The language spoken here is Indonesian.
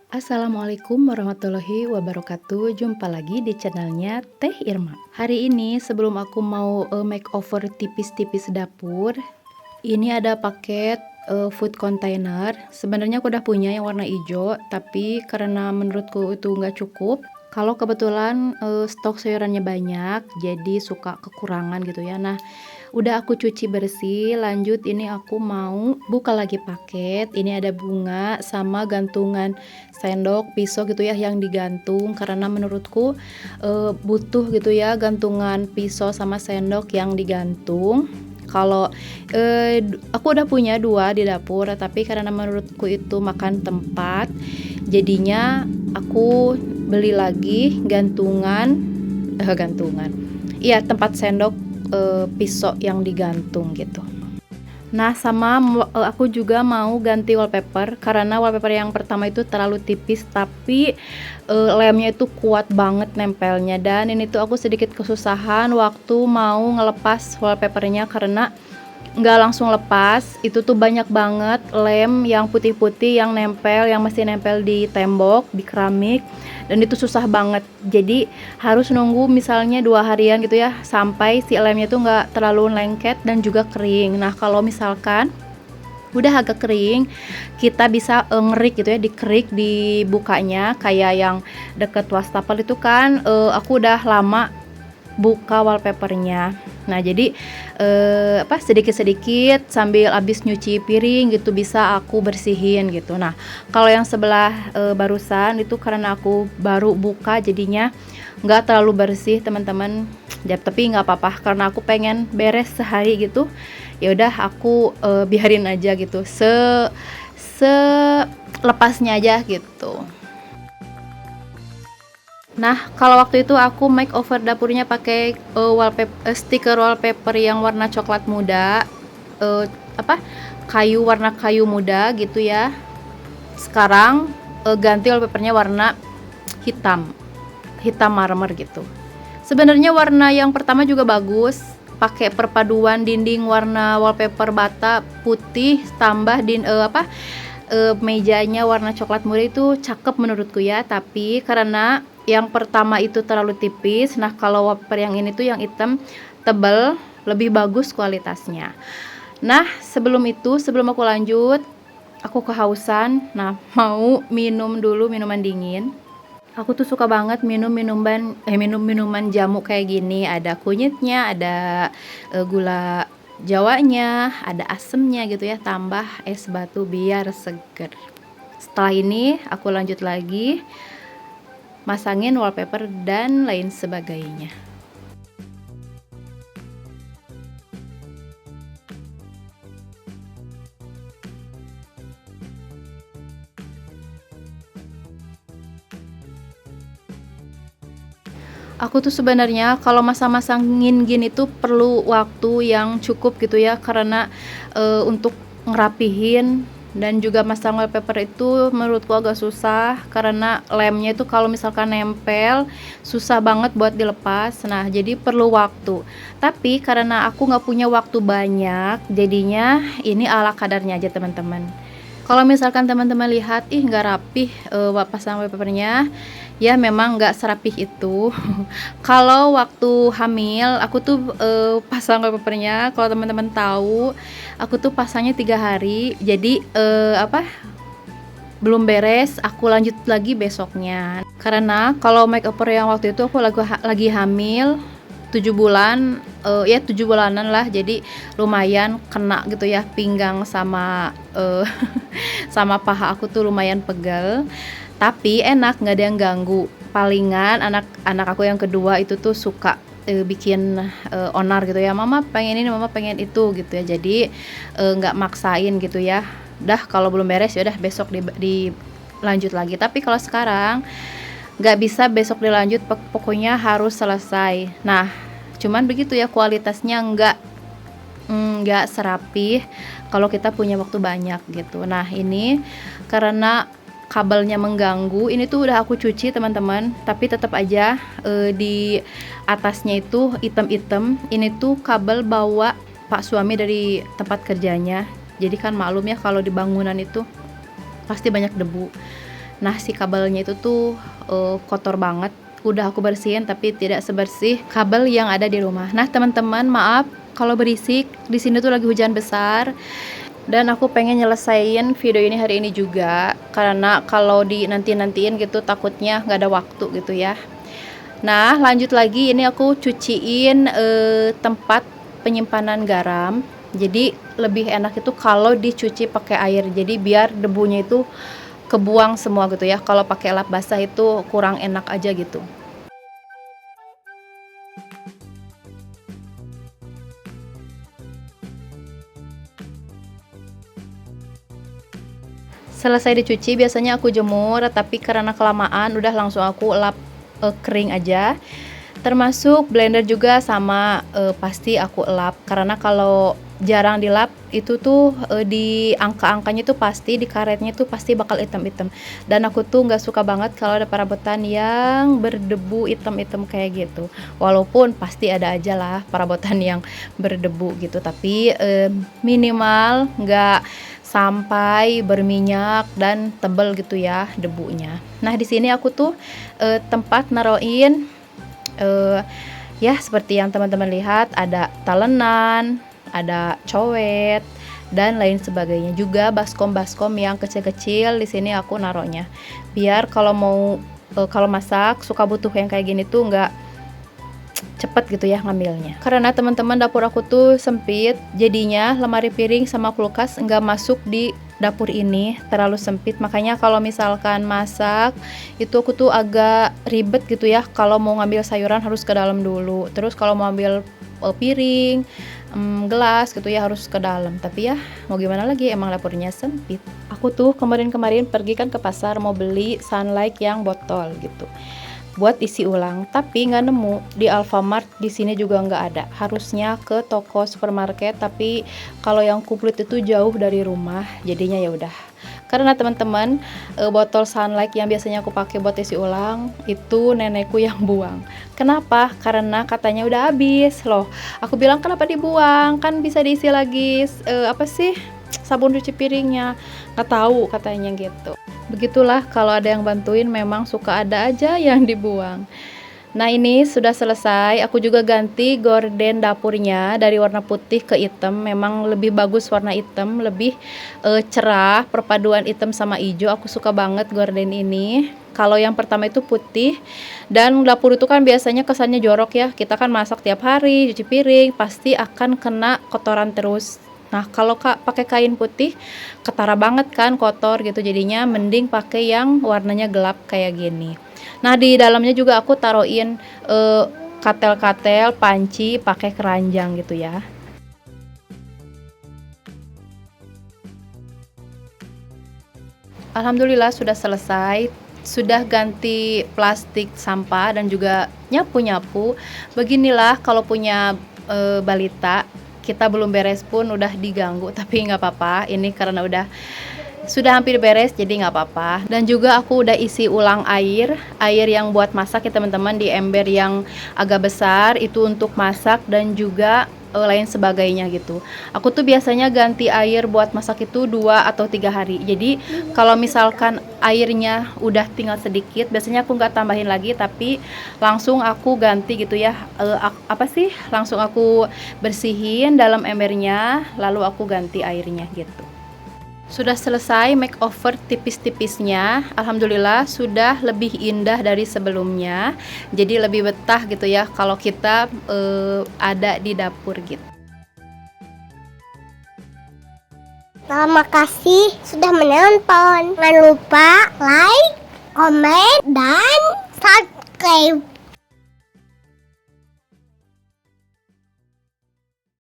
Assalamualaikum warahmatullahi wabarakatuh. Jumpa lagi di channelnya Teh Irma. Hari ini sebelum aku mau makeover tipis-tipis dapur, ini ada paket food container. Sebenarnya aku udah punya yang warna hijau, tapi karena menurutku itu nggak cukup. Kalau kebetulan stok sayurannya banyak, jadi suka kekurangan gitu ya. Nah, udah aku cuci bersih, lanjut ini aku mau buka lagi paket. Ini ada bunga sama gantungan sendok, pisau gitu ya yang digantung, karena menurutku butuh gitu ya gantungan pisau sama sendok yang digantung. Kalau aku udah punya dua di dapur, tapi karena menurutku itu makan tempat, jadinya aku beli lagi gantungan. Iya, tempat sendok pisau yang digantung gitu. Nah, sama aku juga mau ganti wallpaper karena wallpaper yang pertama itu terlalu tipis, tapi lemnya itu kuat banget nempelnya, dan ini tuh aku sedikit kesusahan waktu mau ngelepas wallpapernya karena nggak langsung lepas. Itu tuh banyak banget lem yang putih-putih yang nempel, yang masih nempel di tembok, di keramik, dan itu susah banget. Jadi harus nunggu misalnya 2 harian gitu ya sampai si lemnya tuh nggak terlalu lengket dan juga kering. Nah, kalau misalkan udah agak kering, kita bisa ngerik gitu ya, dikerik dibukanya kayak yang deket wastafel itu kan. Aku udah lama buka wallpapernya. Nah, jadi sedikit-sedikit sambil habis nyuci piring gitu bisa aku bersihin gitu. Nah, kalau yang sebelah barusan itu karena aku baru buka jadinya nggak terlalu bersih teman-teman. Ya, tapi nggak apa-apa karena aku pengen beres sehari gitu. Ya udah aku biarin aja gitu. Lepasnya aja gitu. Nah, kalau waktu itu aku makeover dapurnya pakai stiker wallpaper yang warna coklat muda, eh, apa warna kayu muda gitu ya. Sekarang ganti wallpapernya warna hitam, hitam marmer gitu. Sebenarnya warna yang pertama juga bagus, pakai perpaduan dinding warna wallpaper bata putih tambah mejanya warna coklat muda itu cakep menurutku ya. Tapi karena yang pertama itu terlalu tipis, nah kalau wallpaper yang ini tuh yang hitam tebal lebih bagus kualitasnya. Nah, sebelum aku lanjut, aku kehausan. Nah, mau minum dulu minuman dingin. Aku tuh suka banget minum minuman jamu kayak gini. Ada kunyitnya, ada gula jawanya, ada asemnya gitu ya, tambah es batu biar seger. Setelah ini aku lanjut lagi masangin wallpaper dan lain sebagainya. Aku tuh sebenarnya kalau masang-masangin gini tuh perlu waktu yang cukup gitu ya, karena untuk ngerapihin dan juga masang wallpaper itu menurutku agak susah karena lemnya itu kalau misalkan nempel susah banget buat dilepas. Nah, jadi perlu waktu. Tapi karena aku nggak punya waktu banyak, jadinya ini ala kadarnya aja teman-teman. Kalau misalkan teman-teman lihat, ih nggak rapih pasang wallpapernya, ya memang nggak serapih itu. Kalau waktu hamil, aku tuh pasang wallpapernya, kalau teman-teman tahu, aku tuh pasangnya 3 hari. Jadi belum beres, aku lanjut lagi besoknya. Karena kalau makeover yang waktu itu aku lagi hamil 7 bulan, ya 7 bulanan lah, jadi lumayan kena gitu ya pinggang sama sama paha aku tuh lumayan pegel, tapi enak, nggak ada yang ganggu. Palingan anak aku yang kedua itu tuh suka bikin onar gitu ya, mama pengen ini, mama pengen itu gitu ya, jadi nggak maksain gitu ya. Dah kalau belum beres ya udah besok dilanjut lagi. Tapi kalau sekarang nggak bisa besok dilanjut, pokoknya harus selesai. Nah, cuman begitu ya, kualitasnya nggak serapih kalau kita punya waktu banyak gitu. Nah, ini karena kabelnya mengganggu, ini tuh udah aku cuci teman-teman, tapi tetap aja di atasnya itu item-item. Ini tuh kabel bawa Pak suami dari tempat kerjanya, jadi kan maklum ya kalau di bangunan itu pasti banyak debu. Nah, si kabelnya itu tuh kotor banget. Udah aku bersihin tapi tidak sebersih kabel yang ada di rumah. Nah, teman-teman, maaf kalau berisik. Di sini tuh lagi hujan besar dan aku pengen nyelesain video ini hari ini juga, karena kalau di nanti-nantiin gitu takutnya nggak ada waktu gitu ya. Nah, lanjut lagi, ini aku cuciin tempat penyimpanan garam. Jadi lebih enak itu kalau dicuci pakai air. Jadi biar debunya itu kebuang semua gitu ya. Kalau pakai lap basah itu kurang enak aja gitu. Selesai dicuci biasanya aku jemur, tapi karena kelamaan udah langsung aku lap kering aja. Termasuk blender juga sama, pasti aku lap, karena kalau jarang dilap itu tuh di angka-angkanya tuh pasti, di karetnya tuh pasti bakal hitam-hitam. Dan aku tuh nggak suka banget kalau ada perabotan yang berdebu hitam-hitam kayak gitu. Walaupun pasti ada aja lah perabotan yang berdebu gitu, tapi minimal nggak sampai berminyak dan tebel gitu ya debunya. Nah, di sini aku tuh tempat naruhin ya seperti yang teman-teman lihat, ada talenan, ada cowet dan lain sebagainya. Juga baskom-baskom yang kecil-kecil di sini aku naruhnya. Biar kalau mau kalau masak suka butuh yang kayak gini tuh nggak cepet gitu ya ngambilnya. Karena teman-teman dapur aku tuh sempit, jadinya lemari piring sama kulkas nggak masuk di dapur ini, terlalu sempit. Makanya kalau misalkan masak itu aku tuh agak ribet gitu ya, kalau mau ngambil sayuran harus ke dalam dulu, terus kalau mau ambil piring, gelas gitu ya harus ke dalam. Tapi ya mau gimana lagi, emang dapurnya sempit. Aku tuh kemarin-kemarin pergi kan ke pasar mau beli Sunlight yang botol gitu buat isi ulang, tapi nggak nemu di Alfamart. Di sini juga nggak ada, harusnya ke toko supermarket, tapi kalau yang komplit itu jauh dari rumah, jadinya ya udah. Karena teman-teman, botol Sunlight yang biasanya aku pakai buat isi ulang itu nenekku yang buang. Kenapa? Karena katanya udah habis loh. Aku bilang kenapa dibuang, kan bisa diisi lagi apa sih, sabun cuci piringnya. Nggak tahu katanya gitu. Begitulah, kalau ada yang bantuin memang suka ada aja yang dibuang. Nah, ini sudah selesai. Aku juga ganti gorden dapurnya dari warna putih ke hitam. Memang lebih bagus warna hitam, lebih cerah, perpaduan hitam sama hijau. Aku suka banget gorden ini. Kalau yang pertama itu putih, dan dapur itu kan biasanya kesannya jorok ya. Kita kan masak tiap hari, cuci piring, pasti akan kena kotoran terus. Nah, kalau pakai kain putih ketara banget kan kotor gitu, jadinya mending pakai yang warnanya gelap kayak gini. Nah, di dalamnya juga aku taruhin katel-katel, panci, pakai keranjang gitu ya. Alhamdulillah sudah selesai. Sudah ganti plastik sampah dan juga nyapu-nyapu. Beginilah kalau punya balita, kita belum beres pun udah diganggu, tapi nggak apa-apa, ini karena sudah hampir beres jadi nggak apa-apa. Dan juga aku udah isi ulang air yang buat masak ya teman-teman, di ember yang agak besar itu untuk masak dan juga lain sebagainya gitu. Aku tuh biasanya ganti air buat masak itu 2 atau 3 hari. Jadi kalau misalkan airnya udah tinggal sedikit, biasanya aku nggak tambahin lagi, tapi langsung aku ganti gitu ya. Langsung aku bersihin dalam embernya, lalu aku ganti airnya gitu. Sudah selesai makeover tipis-tipisnya. Alhamdulillah sudah lebih indah dari sebelumnya. Jadi lebih betah gitu ya kalau kita ada di dapur gitu. Terima kasih sudah menonton. Jangan lupa like, komen, dan subscribe.